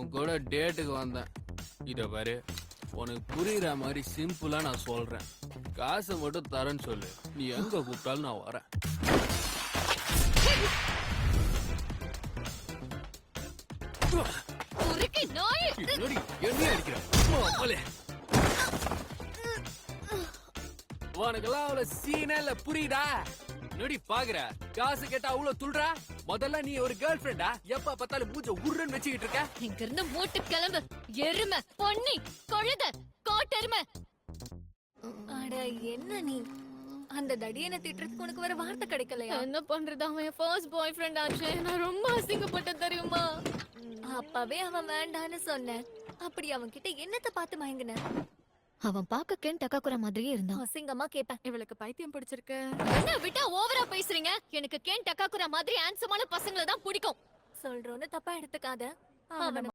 உன் கூட டேட்டுக்கு வந்தேன். இத பாரு, உனக்கு புரியுற மாதிரி சிம்பிளா நான் சொல்றேன். காசை மட்டும் தரேன்னு சொல்லு, நீ எங்க கூப்பிட்டாலும் நான் வரேன். உனக்கெல்லாம் அவ்வளவு சீனே இல்ல, புரியுதா? நொடி பாக்குற, காசு கேட்டா அவ்வளவு துள்றா. முதல்ல நீ ஒரு கேர்ள் ஃபிரெண்டா? எப்ப பார்த்தாலும் மூஞ்ச உருன்னு வச்சுக்கிட்டு இருக்க. இங்க இருந்து மூட்டு கிளம்பு. எருமை, பொன்னி, கழுத, காட்டெருமை. அட என்ன நீ? அந்த தடியனை திட்டுறதுக்கு உனக்கு வேற வார்த்தை கிடைக்கலையா? என்ன பண்றது, அவன் என் ஃபர்ஸ்ட் பாய் ஃப்ரெண்ட் ஆச்சு. நான் ரொம்ப அசிங்கப்பட்டேன் தெரியுமா? அப்பவே அவன் வேண்டான்னு சொன்னேன். அப்படி அவன் கிட்ட என்னத்த பார்த்து மயங்கின? அவன் பாக்க கென் டக்காக்குற மாதிரியே இருந்தான். அசிங்கமா கேப்பேன். இவளுக்கு பைத்தியம் பிடிச்சிருக்கு. என்ன விட்டா ஓவரா பேசுறீங்க? எனக்கு கென் டக்காக்குற மாதிரி ஹேண்ட்ஸமான பசங்களை தான் பிடிக்கும். சொல்றோன்னு தப்பா எடுத்துக்காத. அவனை